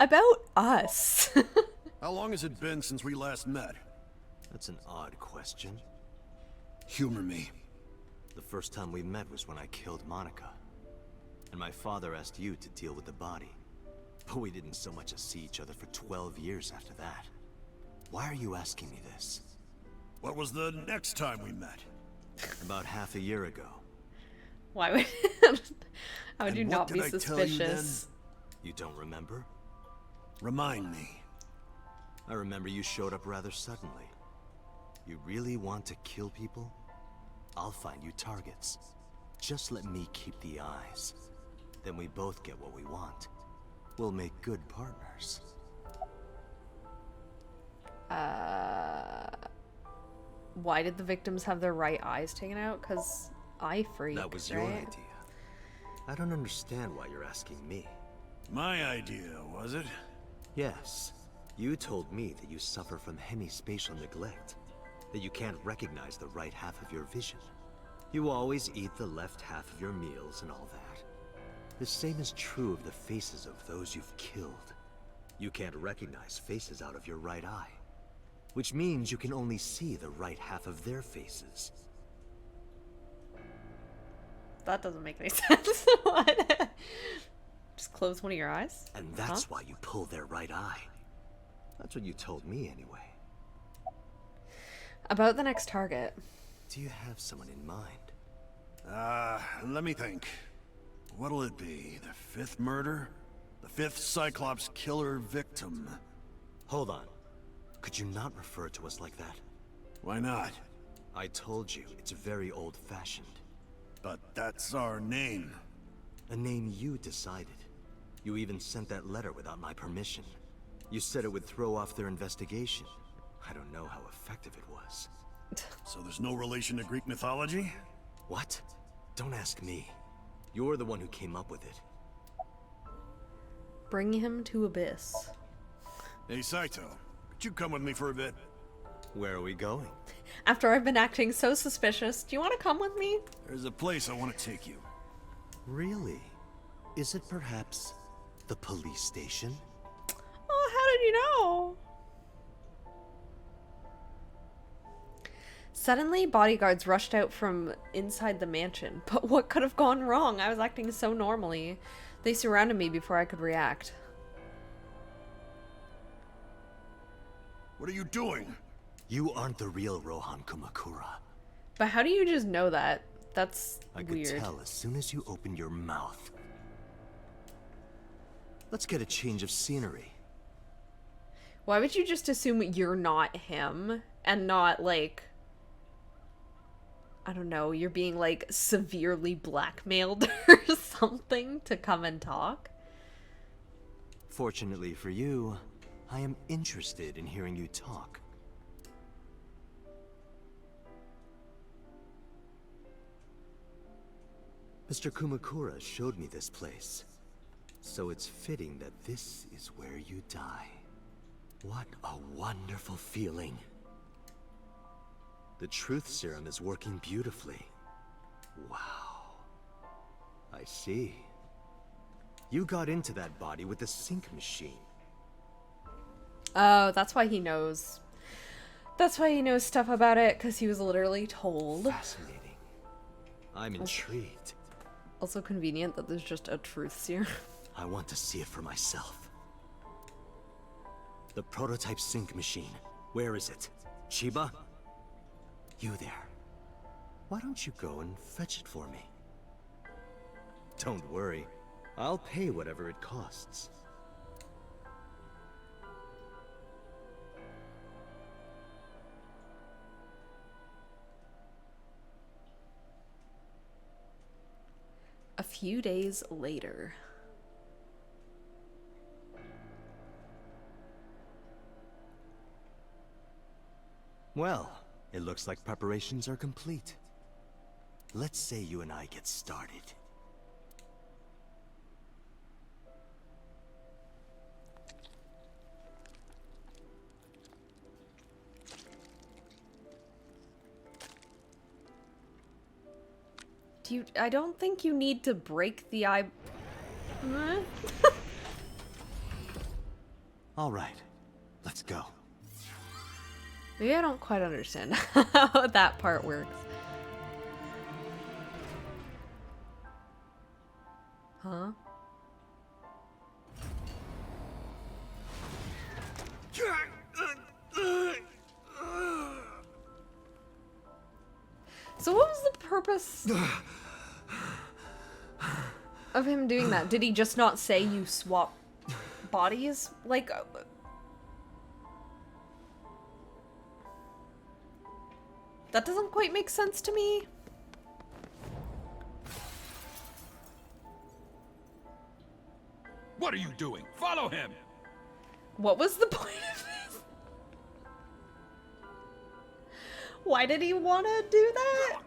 About us. How long has it been since we last met? That's an odd question. Humor me. The first time we met was when I killed Monica. And my father asked you to deal with the body. But we didn't so much as see each other for 12 years after that. Why are you asking me this? What was the next time we met? About half a year ago. Why would how would you not be suspicious? You don't remember? Remind me. I remember you showed up rather suddenly. You really want to kill people? I'll find you targets. Just let me keep the eyes. Then we both get what we want. We'll make good partners. Why did the victims have their right eyes taken out? Because eye freaks, That was your idea. I don't understand why you're asking me. My idea, was it? Yes. You told me that you suffer from hemispatial neglect. That you can't recognize the right half of your vision. You always eat the left half of your meals and all that. The same is true of the faces of those you've killed. You can't recognize faces out of your right eye. Which means you can only see the right half of their faces. That doesn't make any sense. What? Just close one of your eyes? And that's why you pull their right eye. That's what you told me anyway. About the next target. Do you have someone in mind? Let me think. What'll it be? The fifth murder? The fifth Cyclops killer victim? Hold on. Could you not refer to us like that? Why not? I told you, it's very old-fashioned. But that's our name. A name you decided. You even sent that letter without my permission. You said it would throw off their investigation. I don't know how effective it was. So there's no relation to Greek mythology? What? Don't ask me. You're the one who came up with it. Bring him to Abyss. Hey, Saito. Could you come with me for a bit? Where are we going? After I've been acting so suspicious, do you want to come with me? There's a place I want to take you. Really? Is it perhaps the police station? Oh, how did you know? Suddenly, bodyguards rushed out from inside the mansion. But what could have gone wrong? I was acting so normally. They surrounded me before I could react. What are you doing? You aren't the real Rohan Kumakura. But how do you just know that? That's I weird. could tell as soon as you opened your mouth. Let's get a change of scenery. Why would you just assume you're not him and not like, I don't know, you're being like severely blackmailed or something to come and talk? Fortunately for you, I am interested in hearing you talk. Mr. Kumakura showed me this place, so it's fitting that this is where you die. What a wonderful feeling. The truth serum is working beautifully. Wow. I see. You got into that body with the sync machine. Oh, that's why he knows. That's why he knows stuff about it, because he was literally told. Fascinating. I'm intrigued. Also convenient that there's just a truth serum. I want to see it for myself. The prototype sync machine. Where is it? Chiba? You there. Why don't you go and fetch it for me? Don't worry. I'll pay whatever it costs. A few days later. Well, it looks like preparations are complete. Let's say you and I get started. I don't think you need to break the eye. All right, let's go. Maybe I don't quite understand how that part works. Huh? So what was the purpose of him doing that? Did he just not say you swap bodies? Like... that doesn't quite make sense to me. What are you doing? Follow him! What was the point of this? Why did he want to do that?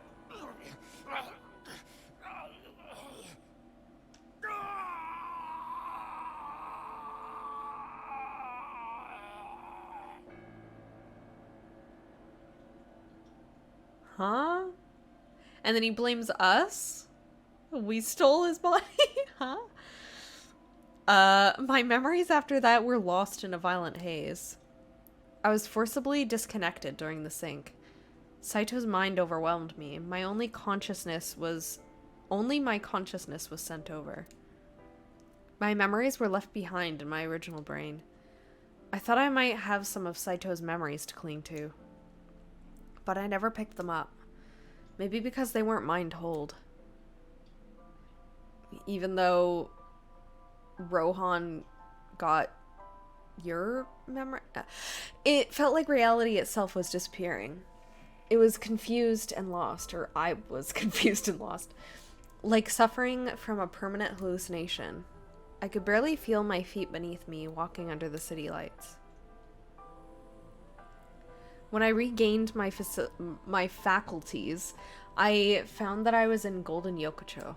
Huh? And then he blames us? We stole his body? Huh? My memories after that were lost in a violent haze. I was forcibly disconnected during the sync. Saito's mind overwhelmed me. Only my consciousness was sent over. My memories were left behind in my original brain. I thought I might have some of Saito's memories to cling to, but I never picked them up. Maybe because they weren't mine to hold. Even though Rohan got your memory, it felt like reality itself was disappearing. It was confused and lost, or I was confused and lost. Like suffering from a permanent hallucination. I could barely feel my feet beneath me walking under the city lights. When I regained my faculties, I found that I was in Golden Yokocho.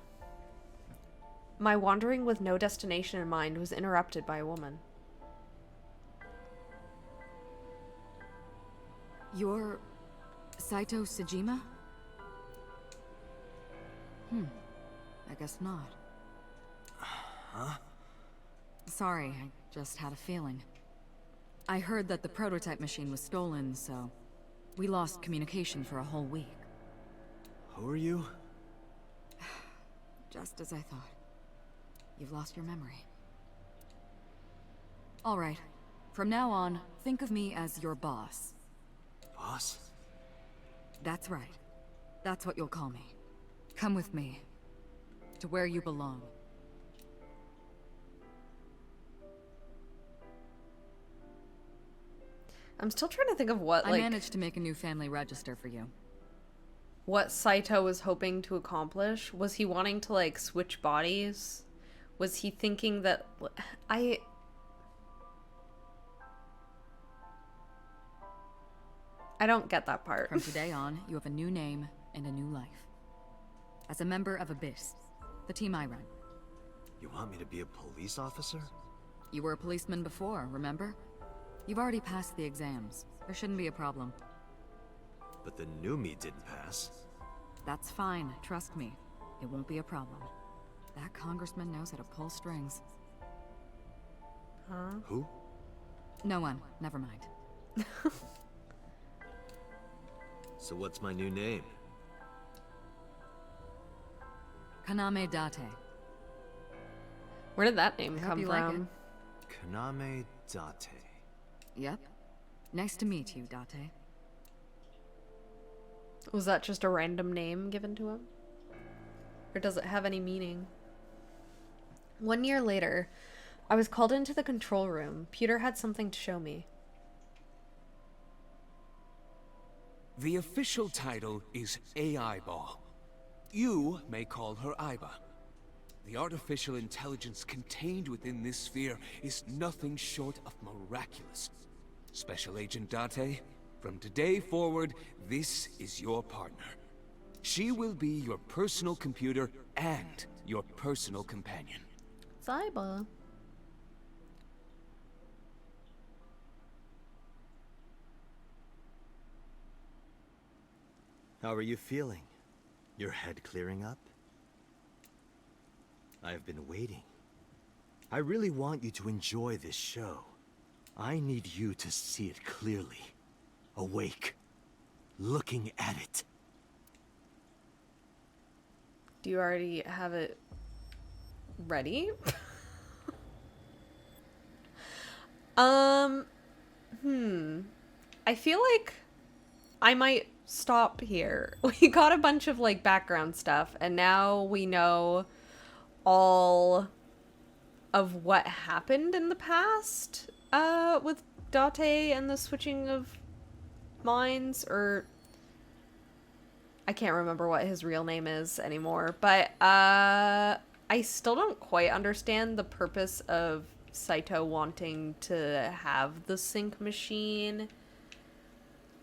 My wandering with no destination in mind was interrupted by a woman. You're Saito Sejima? I guess not. Huh? Sorry, I just had a feeling. I heard that the prototype machine was stolen, so we lost communication for a whole week. Who are you? Just as I thought. You've lost your memory. All right. From now on, think of me as your boss. Boss? That's right. That's what you'll call me. Come with me. To where you belong. I'm still trying to think of what, I managed to make a new family register for you. What Saito was hoping to accomplish. Was he wanting to, like, switch bodies? Was he thinking that... I don't get that part. From today on, you have a new name and a new life. As a member of ABIS, the team I run. You want me to be a police officer? You were a policeman before, remember? You've already passed the exams. There shouldn't be a problem. But the new me didn't pass. That's fine, trust me. It won't be a problem. That congressman knows how to pull strings. Huh? Who? No one, never mind. So what's my new name? Kaname Date. Where did that name I hope come you like from? Kaname Date. Yep. Nice to meet you, Date. Was that just a random name given to him? Or does it have any meaning? 1 year later, I was called into the control room. Peter had something to show me. The official title is Aiba. You may call her Aiba. The artificial intelligence contained within this sphere is nothing short of miraculous. Special Agent Date, from today forward, this is your partner. She will be your personal computer and your personal companion. It's Aiba. How are you feeling? Your head clearing up? I've been waiting. I really want you to enjoy this show. I need you to see it clearly. Awake. Looking at it. Do you already have it ready? I feel like I might stop here. We got a bunch of like background stuff, and now we know all of what happened in the past with Date and the switching of minds, or I can't remember what his real name is anymore, but I still don't quite understand the purpose of Saito wanting to have the sync machine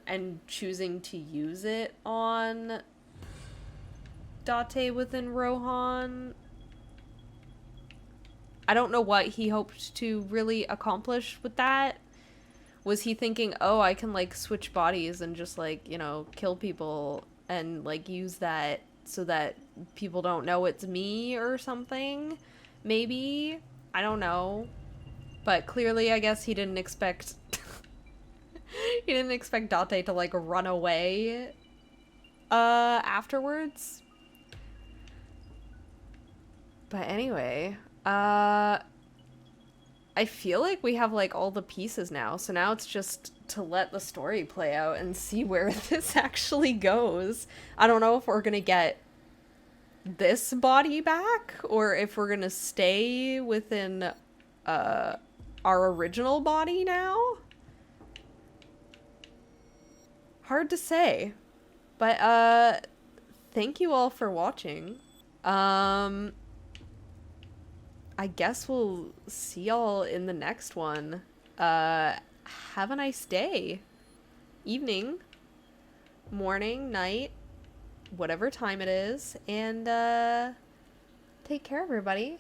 and choosing to use it on Date within Rohan. I don't know what he hoped to really accomplish with that. Was he thinking, oh, I can like switch bodies and just like, you know, kill people and like use that so that people don't know it's me or something? Maybe. I don't know. But clearly, I guess he didn't expect he didn't expect Date to like run away afterwards. But anyway, I feel like we have like all the pieces now, so now it's just to let the story play out and see where this actually goes. I don't know if we're gonna get this body back or if we're gonna stay within our original body now. Hard to say. But thank you all for watching. I guess we'll see y'all in the next one. Have a nice day. Evening. Morning, night. Whatever time it is. And take care, everybody.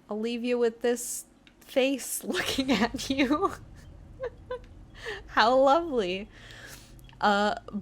I'll leave you with this face looking at you. How lovely. Bye.